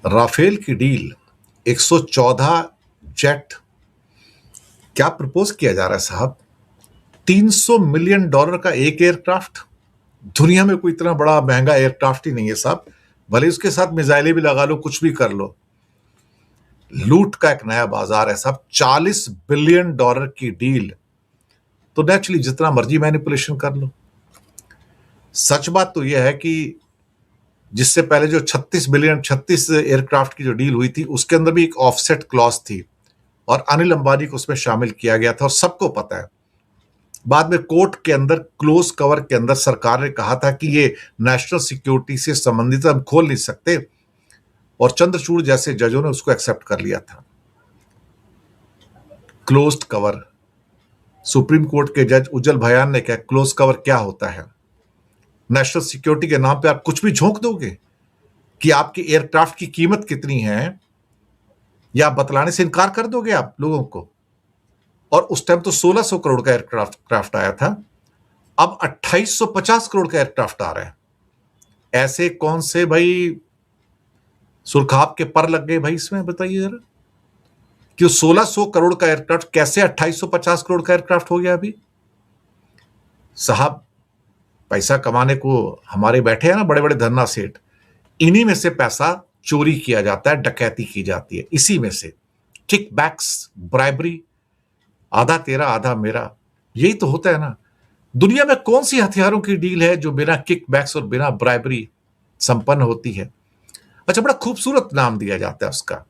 Rafale की deal 114 jet, क्या propose किया जा रहा है साहब? $300 मिलियन का एक एयरक्राफ्ट। दुनिया में कोई इतना बड़ा महंगा एयरक्राफ्ट ही नहीं है साहब। भले उसके साथ मिसाइलें भी लगा लो, कुछ भी कर लो। लूट का एक नया बाजार है साहब। $40 बिलियन की डील। तो नेचुरली जितना मर्जी मैनिपुलेशन कर लो। सच बात तो यह है कि जिससे पहले जो 36 एयरक्राफ्ट की जो डील हुई थी, उसके अंदर भी एक ऑफसेट क्लॉज थी और अनिल अंबानी को उसमें शामिल किया गया था। और सबको पता है, बाद में कोर्ट के अंदर क्लोज कवर के अंदर सरकार ने कहा था कि ये नेशनल सिक्योरिटी से संबंधित, हम खोल नहीं सकते, और चंद्रचूड़ जैसे जजों ने उसको एक्सेप्ट कर लिया था। Closed cover. सुप्रीम कोर्ट के जज उज्जवल भयान ने कहा क्लोज कवर क्या होता है? नेशनल सिक्योरिटी के नाम पे आप कुछ भी झोंक दोगे कि आपके एयरक्राफ्ट की कीमत कितनी है, या बतलाने से इनकार कर दोगे आप लोगों को? और उस टाइम तो 1600 करोड़ का एयरक्राफ्ट आया था, अब 2850 करोड़ का एयरक्राफ्ट आ रहा है। ऐसे कौन से भाई सुरखाब के पर लग गए भाई इसमें, बताइए जरा, कि 1600 करोड़ का एयरक्राफ्ट कैसे 2850 करोड़ का एयरक्राफ्ट हो गया अभी? साहब, पैसा कमाने को हमारे बैठे हैं ना बड़े बड़े धन्ना सेठ, इन्हीं में से पैसा चोरी किया जाता है, डकैती की जाती है, इसी में से। किक बैक्स, ब्राइबरी, आधा तेरा आधा मेरा, यही तो होता है ना। दुनिया में कौन सी हथियारों की डील है जो बिना किक बैक्स और बिना ब्राइबरी संपन्न होती है? अच्छा, बड़ा खूबसूरत नाम दिया जाता है उसका।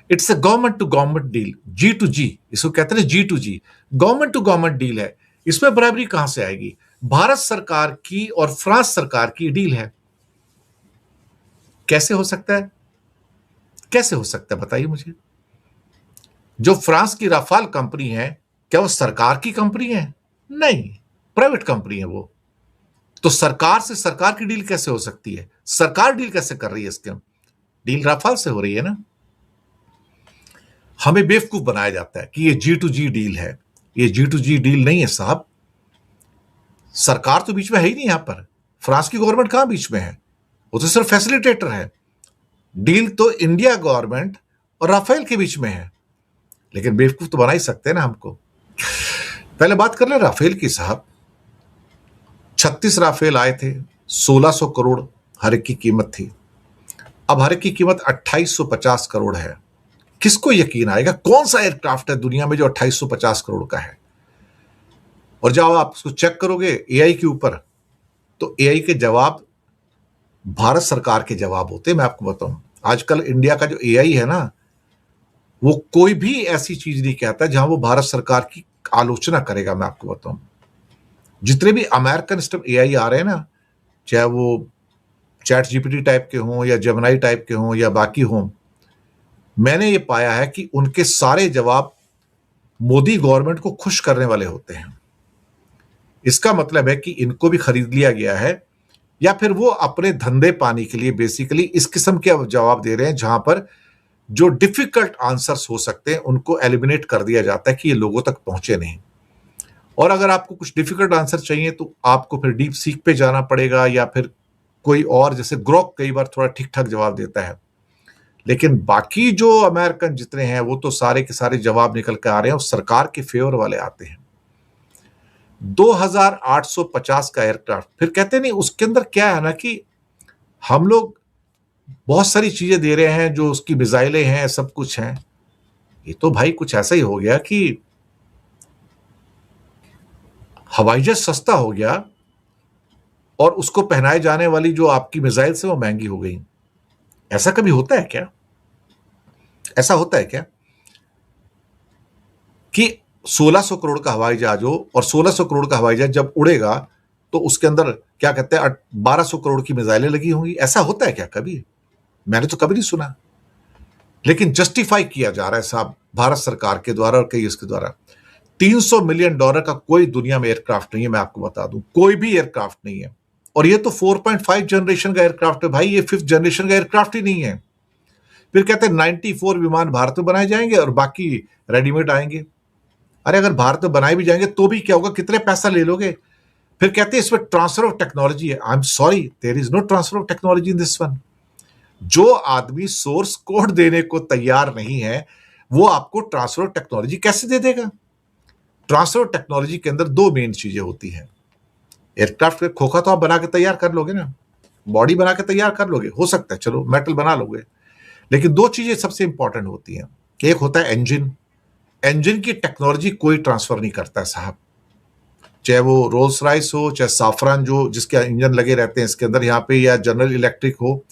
It's a government to government deal, G2G, इसको कहते हैं G2G, government to government deal है। इसमें ब्राइबरी कहां से आएगी? भारत सरकार की और फ्रांस सरकार की डील है। कैसे हो सकता है? कैसे हो सकता है बताइए मुझे। जो फ्रांस की राफाल कंपनी है, क्या वो सरकार की कंपनी है? नहीं, प्राइवेट कंपनी है वो। तो सरकार से सरकार की डील कैसे हो सकती है? सरकार डील कैसे कर रही है इसके? डील राफाल से हो रही है ना। हमें बेवकूफ बनाया जाता है कि ये G2G डील है। ये G2G डील नहीं है साहब। सरकार तो बीच में है ही नहीं यहां पर। फ्रांस की गवर्नमेंट कहां बीच में है? वो तो सिर्फ फैसिलिटेटर है। डील तो इंडिया गवर्नमेंट और राफेल के बीच में है। लेकिन बेवकूफ तो बना ही सकते हैं ना हमको। पहले बात कर ले राफेल की साहब। 36 राफेल आए थे, 1600 करोड़ हर एक की कीमत थी। अब हर एक की कीमत 2850 करोड़ है। किसको यकीन आएगा? कौन सा एयरक्राफ्ट है दुनिया में जो 2850 करोड़ का है? और जब आप उसको चेक करोगे एआई के ऊपर, तो एआई के जवाब भारत सरकार के जवाब होते हैं। मैं आपको बताऊं, आजकल इंडिया का जो एआई है ना, वो कोई भी ऐसी चीज नहीं कहता जहां वो भारत सरकार की आलोचना करेगा। मैं आपको बताऊं, जितने भी अमेरिकन स्टफ एआई आ रहे हैं ना, चाहे वो चैट जीपीटी टाइप के हों या जेमिनी टाइप के हों या बाकी हों, मैंने ये पाया है कि उनके सारे जवाब मोदी गवर्नमेंट को खुश करने वाले होते हैं। इसका मतलब है कि इनको भी खरीद लिया गया है, या फिर वो अपने धंधे पाने के लिए बेसिकली इस किस्म के जवाब दे रहे हैं जहां पर जो डिफिकल्ट आंसर्स हो सकते हैं उनको एलिमिनेट कर दिया जाता है कि ये लोगों तक पहुंचे नहीं। और अगर आपको कुछ डिफिकल्ट आंसर चाहिए तो आपको फिर डीप सीक पे जाना पड़ेगा, या फिर कोई और, जैसे ग्रोक कई बार थोड़ा ठीक ठाक जवाब देता है। लेकिन बाकी जो अमेरिकन जितने हैं वो तो सारे के सारे जवाब निकल के आ रहे हैं और सरकार के फेवर वाले आते हैं। 2850 का एयरक्राफ्ट, फिर कहते नहीं उसके अंदर क्या है ना कि हम लोग बहुत सारी चीजें दे रहे हैं, जो उसकी मिसाइलें हैं, सब कुछ हैं। ये तो भाई कुछ ऐसा ही हो गया कि हवाई जहाज सस्ता हो गया और उसको पहनाए जाने वाली जो आपकी मिसाइल से वो महंगी हो गई। ऐसा कभी होता है क्या? ऐसा होता है क्या कि 1600 करोड़ का हवाई जहाज हो, और 1600 करोड़ का हवाई जहाज जब उड़ेगा तो उसके अंदर क्या कहते हैं 1200 करोड़ की मिसाइलें लगी होंगी? ऐसा होता है क्या कभी? मैंने तो कभी नहीं सुना। लेकिन जस्टिफाई किया जा रहा है साहब भारत सरकार के द्वारा और कई उसके द्वारा। $300 मिलियन का कोई दुनिया में एयरक्राफ्ट नहीं है, मैं आपको बता दूं, कोई भी एयरक्राफ्ट नहीं है। और ये तो 4.5 जनरेशन का एयरक्राफ्ट है भाई, ये 5th जनरेशन का एयरक्राफ्ट ही नहीं है। फिर कहते हैं 94 विमान भारत में बनाए जाएंगे और बाकी रेडीमेड आएंगे। अरे अगर भारत में बनाए भी जाएंगे तो भी क्या होगा? कितने पैसा ले लोगे? फिर कहते हैं इसमें ट्रांसफर ऑफ टेक्नोलॉजी है। I am sorry, there is no transfer of technology in this one. जो आदमी सोर्स कोड देने को तैयार नहीं है, वो आपको ट्रांसफर टेक्नोलॉजी कैसे दे देगा? ट्रांसफर टेक्नोलॉजी के अंदर दो मेन चीजें होती हैं। एयरक्राफ्ट के खोखा तो आप बना के तैयार कर लोगे ना, बॉडी बना के तैयार कर लोगे, हो सकता है, चलो मेटल बना लोगे, लेकिन दो चीजें सबसे इंपॉर्टेंट होती हैं। एक होता है इंजन। इंजन की टेक्नोलॉजी कोई ट्रांसफर नहीं करता है साहब, चाहे वो रोल्स रॉयस हो, चाहे साफरान जो जिसके इंजन लगे रहते हैं इसके अंदर यहाँ पे, या जनरल इलेक्ट्रिक हो,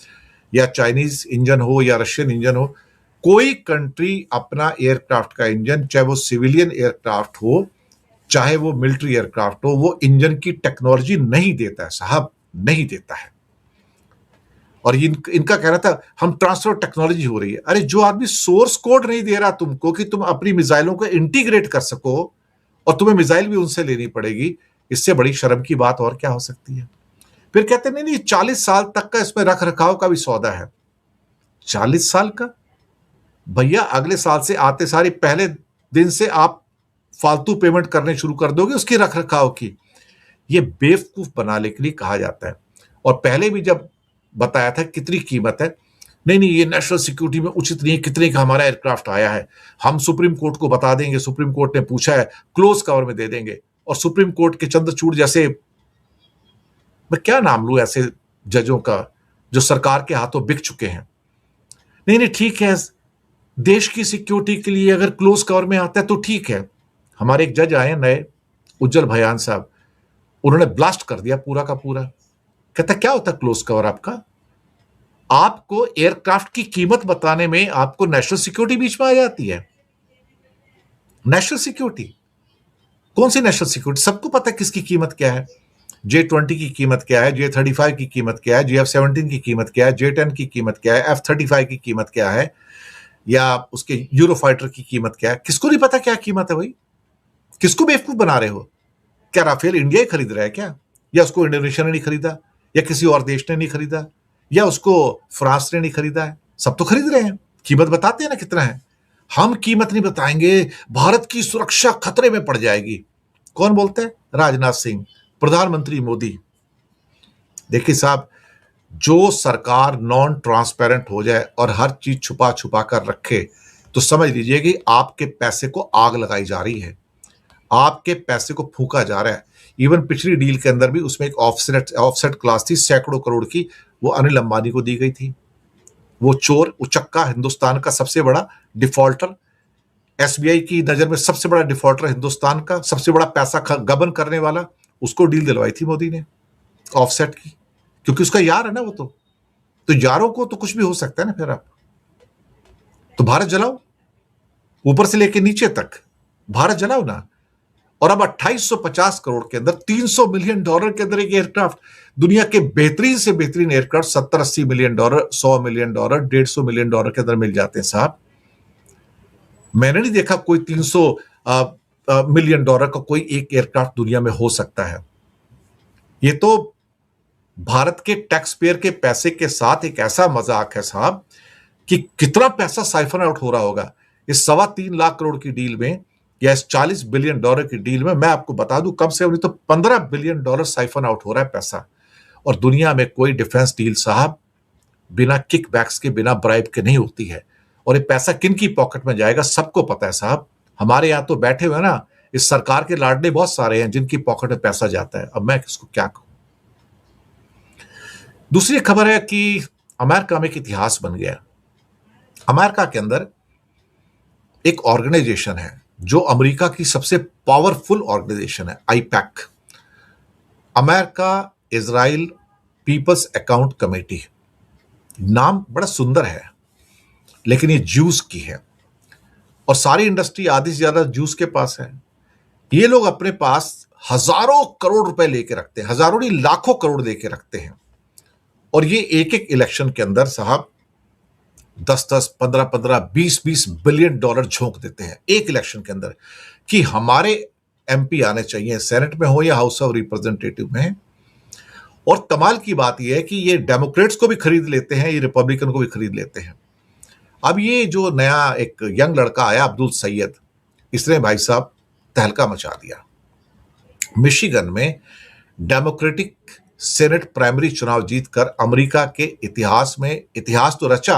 या चाइनीज इंजन हो, या रशियन इंजन हो। कोई कंट्री अपना एयरक्राफ्ट का इंजन, चाहे वो सिविलियन एयरक्राफ्ट हो, चाहे वो मिलिट्री एयरक्राफ्ट हो, वो इंजन की टेक्नोलॉजी नहीं देता है साहब, नहीं देता है। और इनका कहना था हम ट्रांसफर टेक्नोलॉजी हो रही है। अरे जो आदमी सोर्स कोड नहीं दे रहा तुमको कि तुम अपनी मिसाइलों को इंटीग्रेट कर सको और तुम्हें मिसाइल भी उनसे लेनी पड़ेगी, इससे बड़ी शर्म की बात और क्या हो सकती है? फिर कहते नहीं नहीं 40 साल तक का इसमें रख रखाव का भी सौदा है। 40 साल का भैया, अगले साल से आते सारी पहले दिन से आप फालतू पेमेंट करने शुरू कर दोगे उसकी रख रखाव की। ये बेवकूफ बनाने के लिए कहा जाता है। और पहले भी जब बताया था कितनी कीमत है, नहीं नहीं ये नेशनल सिक्योरिटी में उचित नहीं है, कितने का हमारा एयरक्राफ्ट आया है, हम सुप्रीम कोर्ट को बता देंगे, सुप्रीम कोर्ट ने पूछा है, क्लोज कवर में दे देंगे। और सुप्रीम कोर्ट के चंद्रचूड़ जैसे, मैं क्या नाम लूं ऐसे जजों का जो सरकार के हाथों बिक चुके हैं। नहीं नहीं ठीक है, देश की सिक्योरिटी के लिए अगर क्लोज कवर में आता है तो ठीक है। हमारे एक जज आए नए, उज्जवल भयान साहब, उन्होंने ब्लास्ट कर दिया पूरा का पूरा। कहता क्या होता है क्लोज कवर आपका? आपको एयरक्राफ्ट की कीमत बताने में आपको नेशनल सिक्योरिटी बीच में आ जाती है। नेशनल सिक्योरिटी कौन सी नेशनल सिक्योरिटी? सबको पता है किसकी कीमत क्या है। J-20 की कीमत क्या है, J-35 की कीमत क्या है, JF-17 की कीमत क्या है, J-10 की कीमत क्या है, F-35 की कीमत क्या है, या उसके यूरोफाइटर की कीमत क्या है? किसको नहीं पता क्या कीमत है भाई? किसको बेवकूफ बना रहे हो? क्या राफेल इंडिया ही खरीद रहा है क्या? या उसको इंडोनेशिया ने नहीं खरीदा, या किसी और देश ने नहीं खरीदा, या उसको फ्रांस ने नहीं खरीदा है? सब तो खरीद रहे हैं, कीमत बताते हैं ना कितना है। हम कीमत नहीं बताएंगे, भारत की सुरक्षा खतरे में पड़ जाएगी। कौन बोलते हैं? राजनाथ सिंह, प्रधानमंत्री मोदी। देखिए साहब, जो सरकार नॉन ट्रांसपेरेंट हो जाए और हर चीज छुपा छुपा कर रखे, तो समझ लीजिए कि आपके पैसे को आग लगाई जा रही है, आपके पैसे को फूका जा रहा है। इवन पिछली डील के अंदर भी उसमें एक ऑफसेट क्लास थी सैकड़ों करोड़ की, वो अनिल अंबानी को दी गई थी। वो चोर उचक्का, हिंदुस्तान का सबसे बड़ा डिफॉल्टर, एसबीआई की नजर में सबसे बड़ा डिफॉल्टर हिंदुस्तान का, सबसे बड़ा पैसा गबन करने वाला, उसको डील दिलवाई थी मोदी ने ऑफसेट की, क्योंकि उसका यार है ना वो। तो यारों को तो कुछ भी हो सकता है ना। फिर आप तो भारत जलाओ, ऊपर से लेके नीचे तक भारत जलाओ ना। और अब 2850 करोड़ के अंदर, $300 मिलियन के अंदर एक एयरक्राफ्ट, दुनिया के बेहतरीन से बेहतरीन एयरक्राफ्ट $70-80 मिलियन, $100 मिलियन, $150 मिलियन के अंदर मिल जाते हैं साहब। मैंने नहीं देखा कोई 300 मिलियन डॉलर का कोई एक एयरक्राफ्ट दुनिया में हो सकता है। ये तो भारत के टैक्स पेयर के पैसे के साथ एक ऐसा मजाक है साहब कि कितना पैसा साइफन आउट हो रहा होगा इस 3.25 लाख करोड़ की डील में, या इस $40 बिलियन की डील में। मैं आपको बता दूं कम से कम तो $15 बिलियन साइफन आउट हो रहा है पैसा। और दुनिया में कोई डिफेंस डील साहब बिना किकबैक्स के, बिना ब्राइब के नहीं होती है। और ये पैसा किन की पॉकेट में जाएगा सबको पता है साहब। हमारे यहां तो बैठे हुए ना, इस सरकार के लाडले बहुत सारे हैं जिनकी पॉकेट में पैसा जाता है। अब मैं किसको क्या कहूं। दूसरी खबर है कि अमेरिका में एक इतिहास बन गया। अमेरिका के अंदर एक ऑर्गेनाइजेशन है जो अमेरिका की सबसे पावरफुल ऑर्गेनाइजेशन है, AIPAC, America Israel people's account committee. नाम बड़ा सुंदर है, लेकिन ये जूस की है और सारी इंडस्ट्री आधी से ज्यादा जूस के पास है। ये लोग अपने पास हजारों करोड़ रुपए लेके रखते हैं, हजारों नहीं लाखों करोड़ लेके रखते हैं। और ये एक एक इलेक्शन के अंदर साहब 10-10, 15-15, 20-20 बिलियन डॉलर झोंक देते हैं एक इलेक्शन के अंदर कि हमारे एमपी आने चाहिए, सेनेट में हो या हाउस ऑफ रिप्रेजेंटेटिव में। और कमाल की बात यह है कि ये डेमोक्रेट्स को भी खरीद लेते हैं, ये रिपब्लिकन को भी खरीद लेते हैं। अब ये जो नया एक यंग लड़का आया अब्दुल सैयद, इसने भाई साहब तहलका मचा दिया। मिशिगन में डेमोक्रेटिक सेनेट प्राइमरी चुनाव जीतकर अमेरिका के इतिहास तो रचा,